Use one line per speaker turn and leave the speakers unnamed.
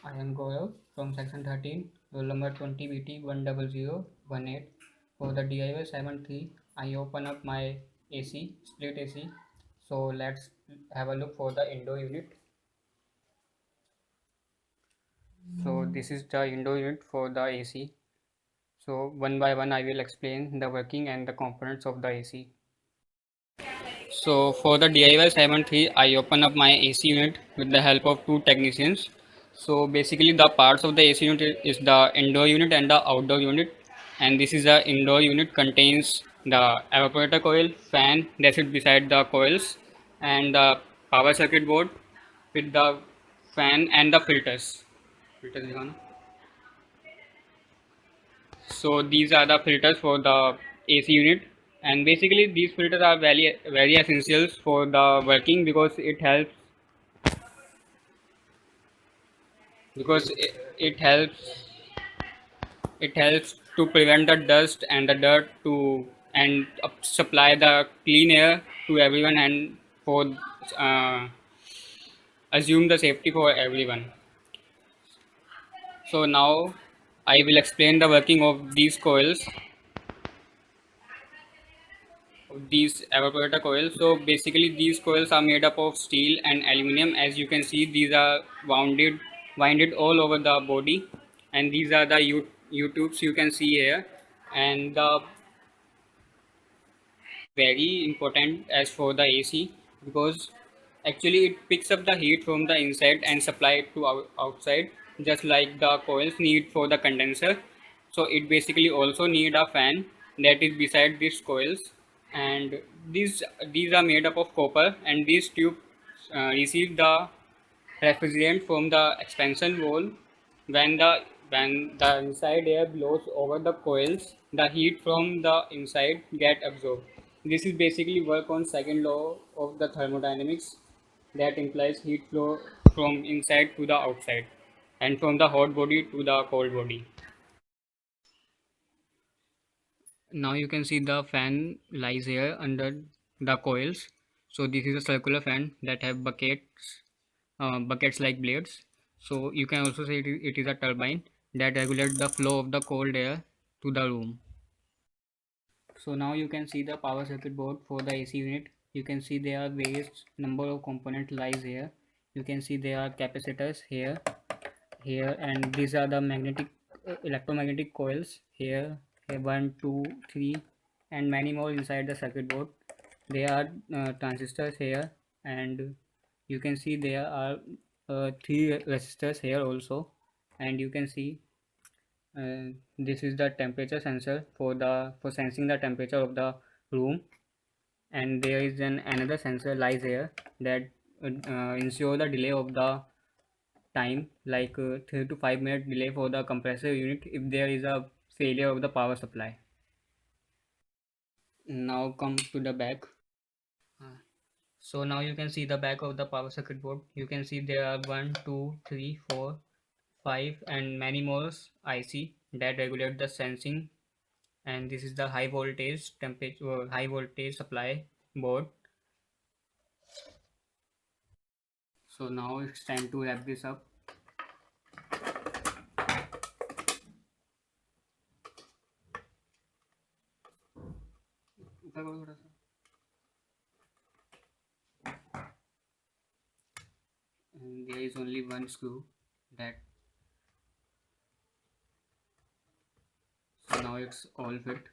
I am Gaurav from section 13, roll number 20BT 10018. For the DIY 73, I open up my AC, split AC. So let's have a look for the indoor unit. So this is the indoor unit for the AC. So one by one I will explain the working and the components of the AC. So for the DIY 73, I open up my AC unit with the help of two technicians. So basically the parts of the AC unit is the indoor unit and the outdoor unit. And this is the indoor unit contains the evaporator coil, fan that is beside the coils, and the power circuit board with the fan and the filters. Filters दिखाओ ना. So these are the filters for the AC unit, and basically these filters are very essential for the working because it helps to prevent the dust and the dirt to and supply the clean air to everyone and for uh, assume the safety for everyone. So now I will explain the working of these coils, these evaporator coils. So basically these coils are made up of steel and aluminum. As you can see, these are winded all over the body, and these are the U-tubes you can see here. And the very important as for the AC because actually it picks up the heat from the inside and supply it to outside, just like the coils need for the condenser. So it basically also need a fan that is beside these coils, and these are made up of copper, and these tubes receive the refrigerant from the expansion wall. When the inside air blows over the coils, the heat from the inside get absorbed. This is basically work on second law of the thermodynamics that implies heat flow from inside to the outside and from the hot body to the cold body. Now you can see the fan lies here under the coils. So this is a circular fan that have buckets like blades. So you can also say it is a turbine that regulates the flow of the cold air to the room. So now you can see the power circuit board for the AC unit. You can see there are various number of components lies here. You can see there are capacitors here, and these are the electromagnetic coils here. Here 1, 2, 3, and many more inside the circuit board. There are transistors here, and you can see there are three resistors here also, and you can see this is the temperature sensor for sensing the temperature of the room, and there is another sensor lies here that ensure the delay of the time, like 3 to 5 minute delay for the compressor unit if there is a failure of the power supply. Now come to the back. Uh, so now you can see the back of the power circuit board. You can see there are 1, 2, 3, 4, 5, and many more IC that regulate the sensing, and this is the high voltage temperature high voltage supply board. So now it's time to wrap this up. And there is only one screw that, so now it's all fit.